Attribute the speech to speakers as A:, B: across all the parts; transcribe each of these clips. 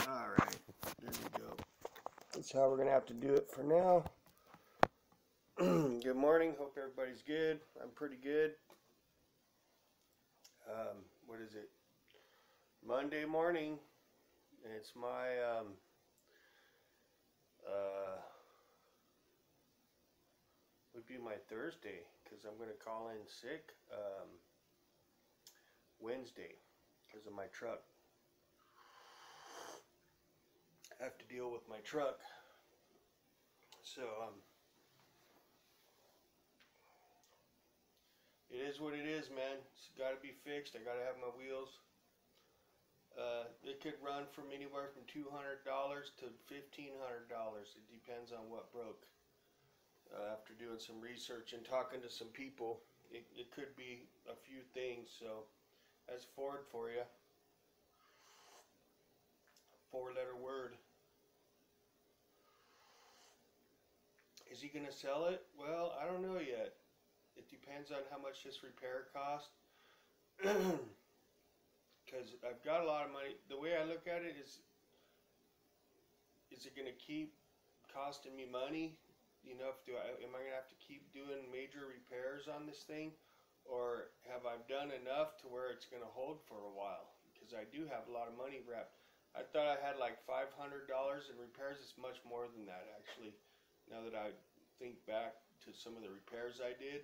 A: Alright, there we go. That's how we're going to have to do it for now. Good morning. Hope everybody's good. I'm pretty good. What is it? Monday morning. And it's my, would be my Thursday, because I'm going to call in sick Wednesday because of my truck. I have to deal with my truck. So, it is what it is, man. It's got to be fixed. I got to have my wheels. It could run from anywhere from $200 to $1,500. It depends on what broke. After doing some research and talking to some people, it could be a few things. So that's Ford for you. 4-letter word. Is he going to sell it? Well, I don't know yet. It depends on how much this repair cost. Because I've got a lot of money. The way I look at it is it going to keep costing me money? You know, am I going to have to keep doing major repairs on this thing? Or have I done enough to where it's going to hold for a while? Because I do have a lot of money wrapped. I thought I had like $500 in repairs. It's much more than that, actually, now that I think back to some of the repairs I did.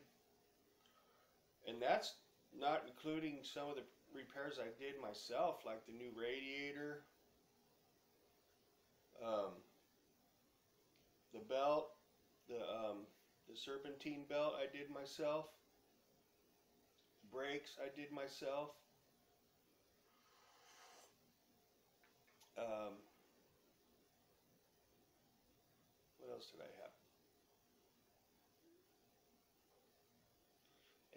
A: And that's not including some of the repairs I did myself, like the new radiator, the belt, the serpentine belt I did myself, brakes I did myself, what else did I have?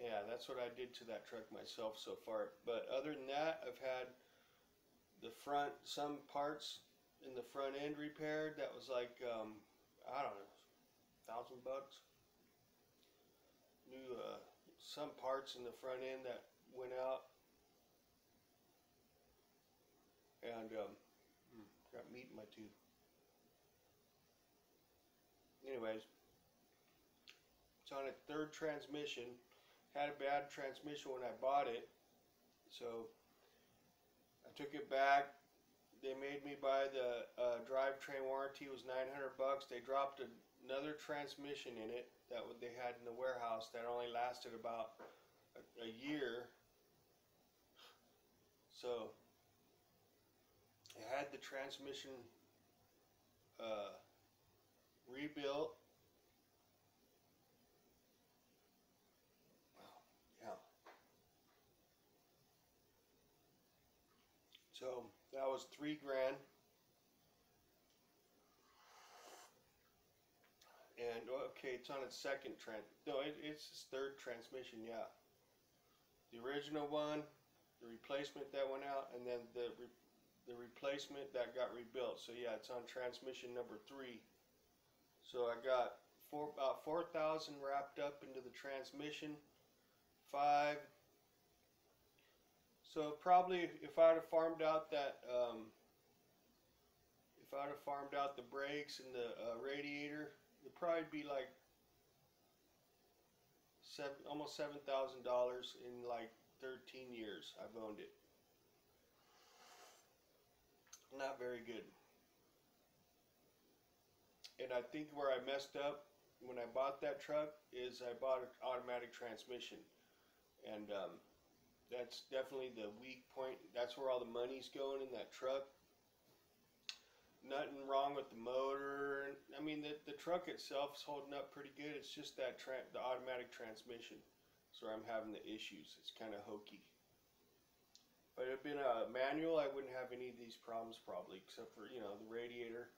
A: Yeah, that's what I did to that truck myself so far. But other than that, I've had the front, some parts in the front end repaired. That was like, I don't know, $1,000. New, some parts in the front end that went out. And, got meat in my tooth. Anyways, it's on its third transmission. Had a bad transmission when I bought it, so I took it back. They made me buy the drivetrain warranty. It was $900. They dropped another transmission in it that they had in the warehouse that only lasted about a year. So I had the transmission rebuilt. Yeah. So that was $3,000. And okay, it's on its second it's its third transmission. Yeah. The original one, the replacement that went out, and then the replacement that got rebuilt. So yeah, it's on transmission number 3. So I got about 4,000 wrapped up into the transmission. 5. So probably if I'd have farmed out that, if I'd have farmed out the brakes and the radiator, it'd probably be like almost $7,000 in like 13 years I've owned it. Not very good. And I think where I messed up when I bought that truck is I bought an automatic transmission. And that's definitely the weak point. That's where all the money's going in that truck. Nothing wrong with the motor. I mean, the truck itself is holding up pretty good. It's just that the automatic transmission. So I'm having the issues. It's kind of hokey. If it had been a manual, I wouldn't have any of these problems probably, except for, you know, the radiator.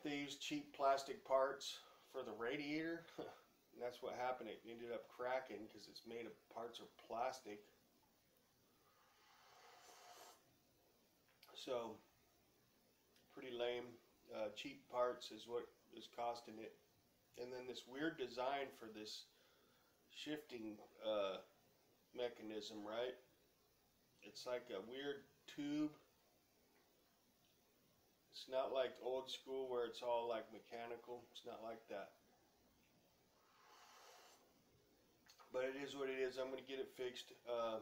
A: They used cheap plastic parts for the radiator. And that's what happened. It ended up cracking because it's made of parts of plastic. So, pretty lame. Cheap parts is what is costing it. And then this weird design for this shifting mechanism, right? It's like a weird tube It's not like old school where it's all like mechanical. It's not like that. But it is what it is. I'm going to get it fixed on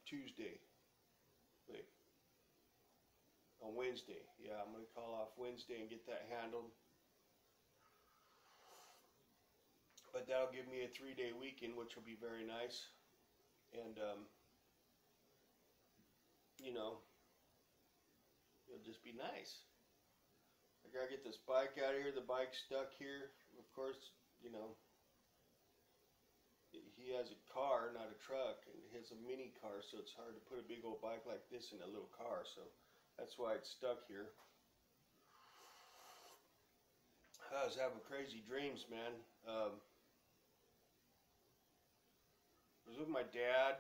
A: Tuesday. Wait. On Wednesday. Yeah, I'm going to call off Wednesday and get that handled. But that'll give me a 3-day weekend, which will be very nice. And, you know, it'll just be nice. I gotta get this bike out of here. The bike's stuck here. Of course, you know, he has a car, not a truck, and he has a mini car, so it's hard to put a big old bike like this in a little car. So that's why it's stuck here. I was having crazy dreams, man. I was with my dad.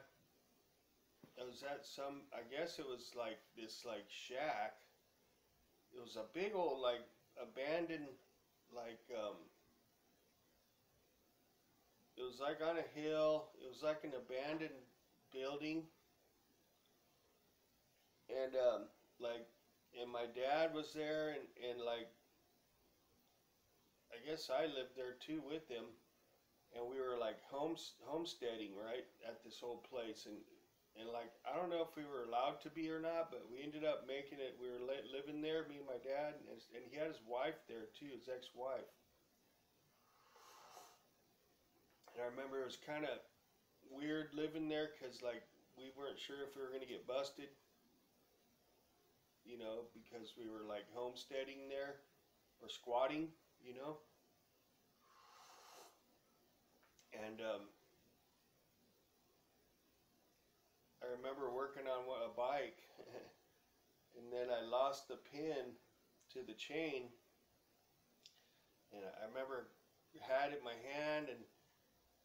A: I was at some, I guess it was like this like shack. It was a big old like abandoned like it was like on a hill. It was like an abandoned building. And and my dad was there, and like I guess I lived there too with him. And we were like homesteading right at this old place, and like I don't know if we were allowed to be or not, but we ended up making it. We were living there, me and my dad, and he had his wife there too, his ex-wife. And I remember it was kind of weird living there because like we weren't sure if we were gonna get busted, you know, because we were like homesteading there or squatting, you know. And I remember working on a bike, and then I lost the pin to the chain, and I remember I had it in my hand, and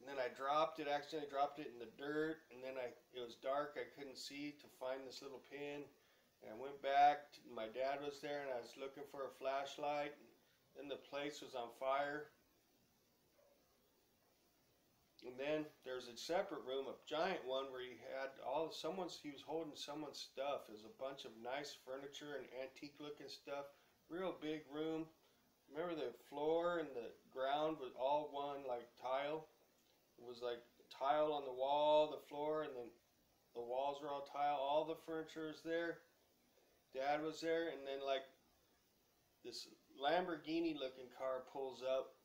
A: then I dropped it, accidentally dropped it in the dirt, and then it was dark, I couldn't see to find this little pin, and I went back, my dad was there, and I was looking for a flashlight, and the place was on fire. And then there's a separate room, a giant one, where he had he was holding someone's stuff. It was a bunch of nice furniture and antique looking stuff. Real big room. Remember the floor and the ground was all one like tile. It was like tile on the wall, the floor, and then the walls were all tile. All the furniture was there. Dad was there, and then like this Lamborghini looking car pulls up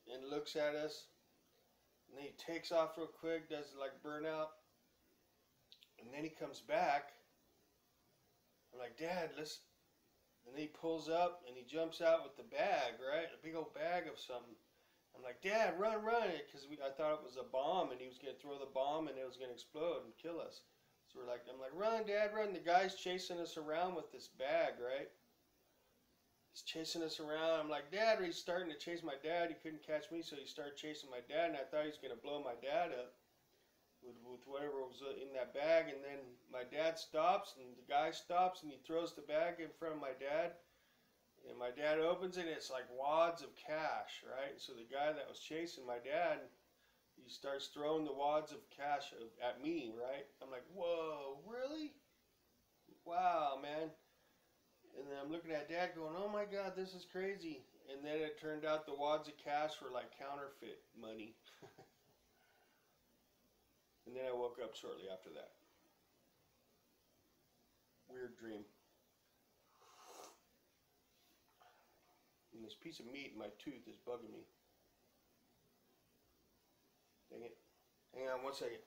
A: and looks at us, and then he takes off real quick, does like burnout, and then he comes back. I'm like, Dad, let's, and then he pulls up and he jumps out with the bag, right? A big old bag of something. I'm like, Dad, run, because I thought it was a bomb, and he was gonna throw the bomb and it was gonna explode and kill us. So I'm like, run, Dad, run. The guy's chasing us around with this bag, right? He's chasing us around. I'm like, Dad, he's starting to chase my dad. He couldn't catch me, so he started chasing my dad, and I thought he was going to blow my dad up with whatever was in that bag. And then my dad stops, and the guy stops, and he throws the bag in front of my dad. And my dad opens it, and it's like wads of cash, right? So the guy that was chasing my dad, he starts throwing the wads of cash at me, right? I'm like, whoa, really? Wow, man. And then I'm looking at Dad going, oh my God, this is crazy. And then it turned out the wads of cash were like counterfeit money. And then I woke up shortly after that. Weird dream. And this piece of meat in my tooth is bugging me. Dang it. Hang on 1 second.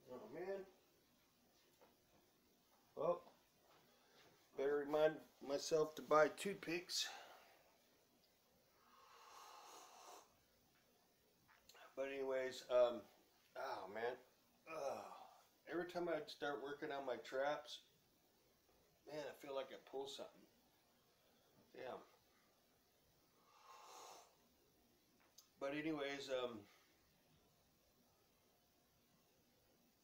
A: Oh man. Well, better remind myself to buy toothpicks. But anyways, oh man, every time I start working on my traps, man, I feel like I pull something. Damn. But anyways,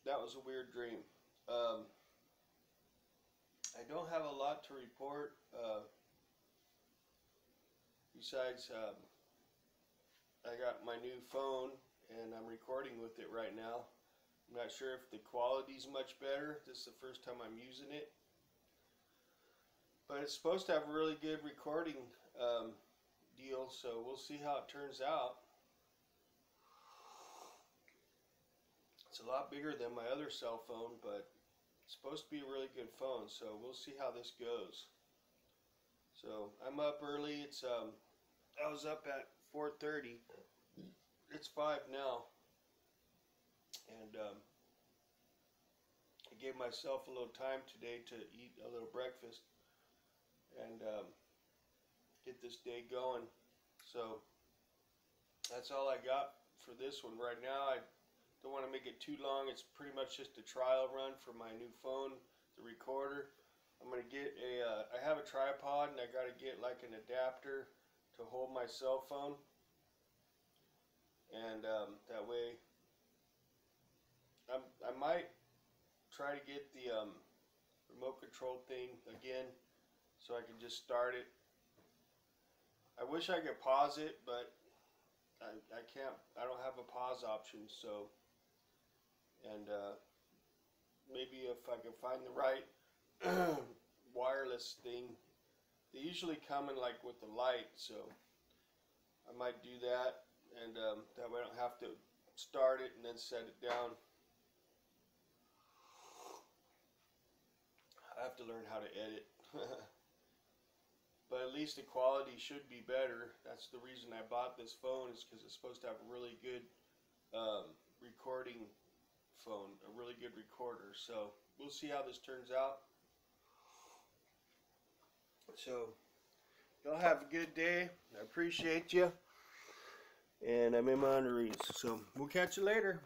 A: that was a weird dream. I don't have a lot to report. Besides, I got my new phone and I'm recording with it right now. I'm not sure if the quality's much better. This is the first time I'm using it. But it's supposed to have a really good recording deal, so we'll see how it turns out. It's a lot bigger than my other cell phone, but it's supposed to be a really good phone, so we'll see how this goes. So I'm up early. It's I was up at 4:30. It's 5 now, and I gave myself a little time today to eat a little breakfast and get this day going. So that's all I got for this one right now. I don't want to make it too long. It's pretty much just a trial run for my new phone, the recorder. I'm going to get I have a tripod and I got to get like an adapter to hold my cell phone. And that way, I might try to get the remote control thing again so I can just start it. I wish I could pause it, but I can't. I don't have a pause option, so. And maybe if I can find the right wireless thing, they usually come in like with the light, so I might do that, and that way I don't have to start it and then set it down. I have to learn how to edit. But at least the quality should be better. That's the reason I bought this phone, is because it's supposed to have a really good recording phone, a really good recorder. So we'll see how this turns out. So y'all have a good day. I appreciate you. And I'm in my underoos. So we'll catch you later.